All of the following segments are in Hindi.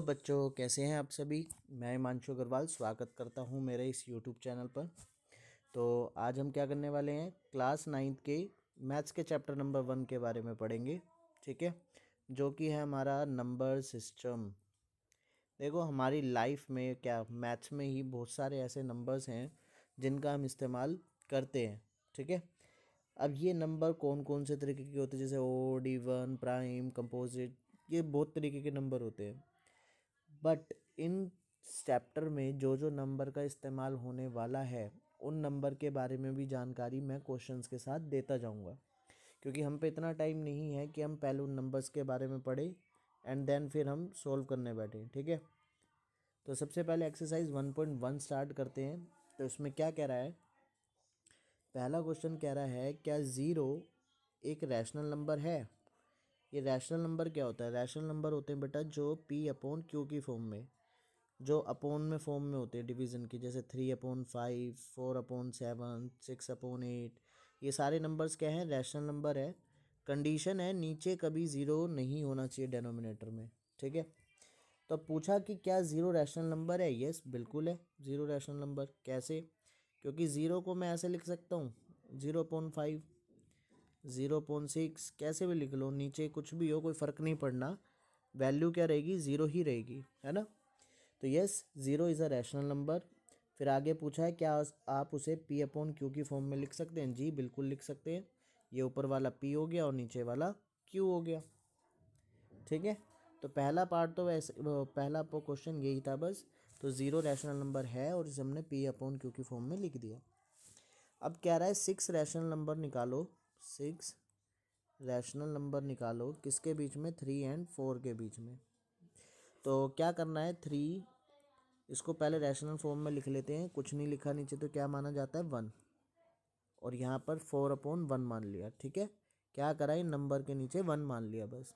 बच्चों, कैसे हैं आप सभी। मैं हिमांशु अग्रवाल स्वागत करता हूं मेरे इस यूट्यूब चैनल पर। तो आज हम क्या करने वाले हैं, क्लास 9th के मैथ्स के चैप्टर नंबर 1 के बारे में पढ़ेंगे। ठीक है, जो कि है हमारा नंबर सिस्टम। देखो, हमारी लाइफ में क्या मैथ्स में ही बहुत सारे ऐसे नंबर्स हैं जिनका हम इस्तेमाल करते हैं। ठीक है, अब ये नंबर कौन कौन से तरीके के होते हैं, जैसे ओड, इवन, प्राइम, कंपोजिट, ये बहुत तरीके के नंबर होते हैं। बट इन चैप्टर में जो जो नंबर का इस्तेमाल होने वाला है, उन नंबर के बारे में भी जानकारी मैं क्वेश्चंस के साथ देता जाऊंगा, क्योंकि हम पे इतना टाइम नहीं है कि हम पहले उन नंबर्स के बारे में पढ़े एंड देन फिर हम सोल्व करने बैठे। ठीक है, तो सबसे पहले एक्सरसाइज 1.1 स्टार्ट करते हैं। तो इसमें क्या कह रहा है, पहला क्वेश्चन कह रहा है क्या ज़ीरो एक रैशनल नंबर है। ये रैशनल नंबर क्या होता है, रैशनल नंबर होते हैं बेटा जो P/Q की फॉर्म में, जो अपॉन में फॉर्म में होते हैं डिवीज़न की, जैसे 3/5, 4/7, 6/8। ये सारे नंबर्स क्या हैं, रैशनल नंबर है। कंडीशन है नीचे कभी ज़ीरो नहीं होना चाहिए डिनोमिनेटर में। ठीक है, तो पूछा कि क्या ज़ीरो रैशनल नंबर है। यस, बिल्कुल है ज़ीरो रैशनल नंबर। कैसे, क्योंकि ज़ीरो को मैं ऐसे लिख सकता हूँ 0.5, 0.6, कैसे भी लिख लो, नीचे कुछ भी हो कोई फ़र्क नहीं पड़ना, वैल्यू क्या रहेगी, ज़ीरो ही रहेगी, है ना। तो yes, zero is a rational number. फिर आगे पूछा है क्या आप उसे P/Q की फॉर्म में लिख सकते हैं। जी बिल्कुल लिख सकते हैं। ये ऊपर वाला P हो गया और नीचे वाला Q हो गया। ठीक है, तो पहला पार्ट तो वैसे पहला क्वेश्चन यही था बस। तो ज़ीरो रैशनल नंबर है और इसे हमने P/Q की फॉर्म में लिख दिया। अब कह रहा है 6 रैशनल नंबर निकालो। 6 रैशनल नंबर निकालो किसके बीच में, 3 और 4 के बीच में। तो क्या करना है, 3 इसको पहले रैशनल फॉर्म में लिख लेते हैं, कुछ नहीं लिखा नीचे तो क्या माना जाता है 1, और यहाँ पर 4/1 मान लिया। ठीक है, क्या करा, इन नंबर के नीचे 1 मान लिया बस।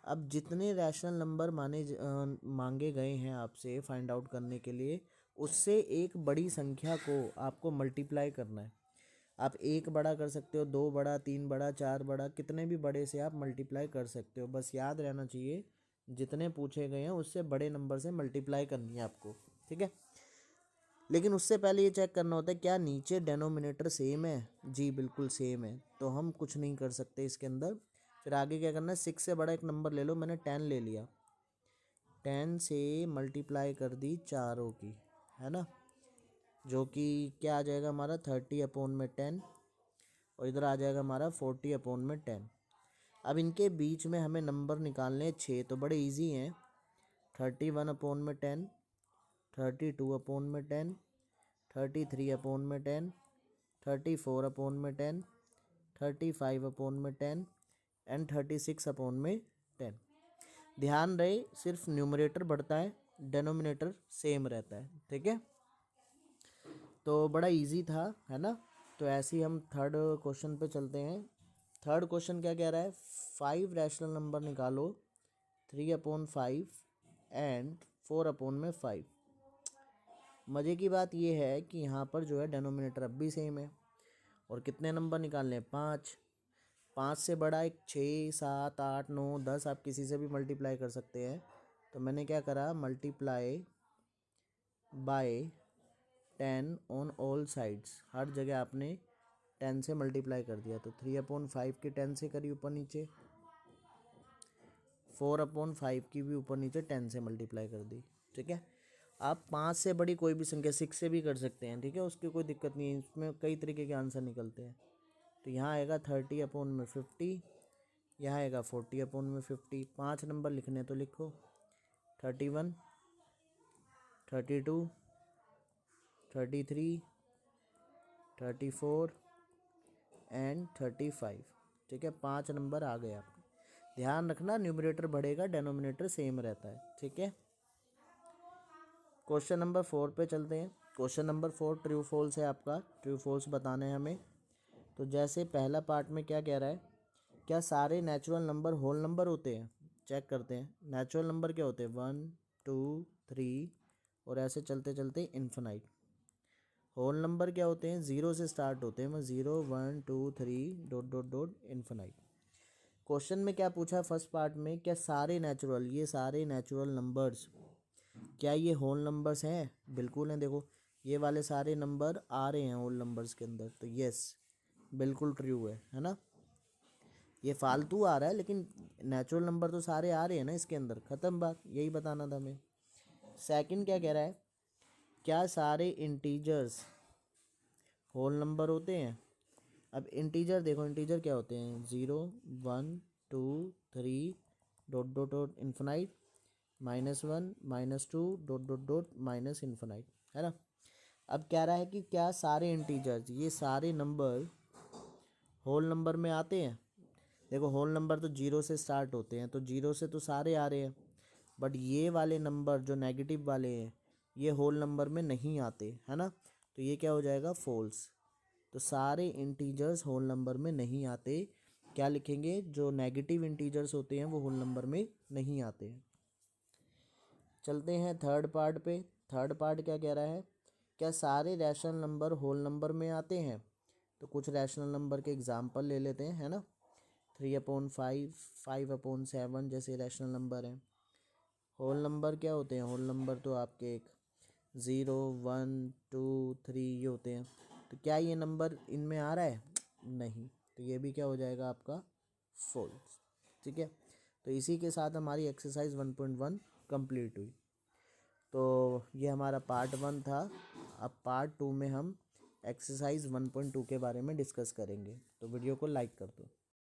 अब जितने रैशनल नंबर मांगे गए हैं आपसे फाइंड आउट करने के लिए, उससे एक बड़ी संख्या को आपको मल्टीप्लाई करना है। आप एक बड़ा कर सकते हो, दो बड़ा, तीन बड़ा, चार बड़ा, कितने भी बड़े से आप मल्टीप्लाई कर सकते हो। बस याद रहना चाहिए जितने पूछे गए हैं उससे बड़े नंबर से मल्टीप्लाई करनी है आपको। ठीक है, लेकिन उससे पहले ये चेक करना होता है क्या नीचे डेनोमिनेटर सेम है। जी बिल्कुल सेम है, तो हम कुछ नहीं कर सकते इसके अंदर। फिर आगे क्या करना है, 6 से बड़ा एक नंबर ले लो, मैंने 10 ले लिया, 10 से मल्टीप्लाई कर दी चारों की, है ना, जो कि क्या आ जाएगा हमारा 30/10, और इधर आ जाएगा हमारा 40/10। अब इनके बीच में हमें नंबर निकालने हैं 6, तो बड़े इजी हैं। 31/10, 32/10, 33/10, 34/10, 35/10 एंड 36/10। ध्यान रहे सिर्फ न्यूमरेटर बढ़ता है, डेनोमिनेटर सेम रहता है। ठीक है, तो बड़ा इजी था, है ना। तो ऐसे ही हम थर्ड क्वेश्चन पे चलते हैं। थर्ड क्वेश्चन क्या कह रहा है, 5 रैशनल नंबर निकालो 3/5 एंड 4/5। मज़े की बात यह है कि यहाँ पर जो है डेनोमिनेटर अब भी सेम है, और कितने नंबर निकालने हैं, 5। 5 से बड़ा एक 6, 7, 8, 9, 10, आप किसी से भी मल्टीप्लाई कर सकते हैं। तो मैंने क्या करा, multiply by 10 on all sides, हर जगह आपने 10 से मल्टीप्लाई कर दिया। तो 3/5 की 10 से करी ऊपर नीचे, 4/5 की भी ऊपर नीचे 10 से मल्टीप्लाई कर दी। ठीक है, आप 5 से बड़ी कोई भी संख्या 6 से भी कर सकते हैं। ठीक है, उसकी कोई दिक्कत नहीं है, इसमें कई तरीके के आंसर निकलते हैं। तो यहाँ आएगा 30/50, यहाँ आएगा 40/50। 5 नंबर लिखने तो लिखो, 31, 32, 33, 34 एंड 35। ठीक है, 5 नंबर आ गए आपके। ध्यान रखना न्यूमरेटर बढ़ेगा, डेनोमिनेटर सेम रहता है। ठीक है, क्वेश्चन नंबर 4 पे चलते हैं। क्वेश्चन नंबर 4 ट्रू फॉल्स है आपका, ट्रू फॉल्स बताने हैं हमें। तो जैसे पहला पार्ट में क्या कह रहा है, क्या सारे नेचुरल नंबर होल नंबर होते हैं। चेक करते हैं, नेचुरल नंबर क्या होते हैं, 1, 2, 3 और ऐसे चलते चलते इन्फिनाइट। होल नंबर क्या होते हैं, 0 से स्टार्ट होते हैं, 0, 1, 2, 3 dot dot dot infinite. Question में क्या पूछा है फर्स्ट पार्ट में, क्या सारे नेचुरल, ये सारे नेचुरल नंबर्स, क्या ये होल नंबर्स हैं? बिल्कुल हैं। देखो ये वाले सारे नंबर आ रहे हैं होल नंबर्स के अंदर, तो यस बिल्कुल ट्रू है ना। ये फालतू आ रहा है लेकिन नेचुरल नंबर तो सारे आ रहे हैं ना इसके अंदर, ख़त्म बात, यही बताना था हमें। सेकंड क्या कह रहा है, क्या सारे इंटीजर्स होल नंबर होते हैं? अब इंटीजर देखो, इंटीजर क्या होते हैं, 0 1 2 3 dot dot dot infinite, -1 -2 dot dot dot minus infinite, है ना। अब कह रहा है कि क्या सारे इंटीजर्स, ये सारे नंबर होल नंबर में आते हैं? देखो होल नंबर तो 0 से स्टार्ट होते हैं, तो 0 से तो सारे आ रहे हैं, बट ये वाले नंबर जो नेगेटिव वाले हैं ये होल नंबर में नहीं आते, है ना। तो ये क्या हो जाएगा, फॉल्स। तो सारे इंटीजर्स होल नंबर में नहीं आते। क्या लिखेंगे, जो नेगेटिव इंटीजर्स होते हैं वो होल नंबर में नहीं आते हैं। चलते हैं थर्ड पार्ट पे। थर्ड पार्ट क्या कह रहा है, क्या सारे रैशनल नंबर होल नंबर में आते हैं? तो कुछ रैशनल नंबर के एग्जाम्पल ले लेते हैं, है ना। 3/5, 5/7 जैसे रैशनल नंबर हैं। होल नंबर क्या होते हैं, होल नंबर तो आपके एक 0 1 2 3 ये होते हैं। तो क्या ये नंबर इनमें आ रहा है? नहीं, तो ये भी क्या हो जाएगा आपका, फॉल्स। ठीक है, तो इसी के साथ हमारी एक्सरसाइज 1.1 कंप्लीट हुई। तो ये हमारा पार्ट 1 था। अब पार्ट 2 में हम एक्सरसाइज 1.2 के बारे में डिस्कस करेंगे, तो वीडियो को लाइक कर दो।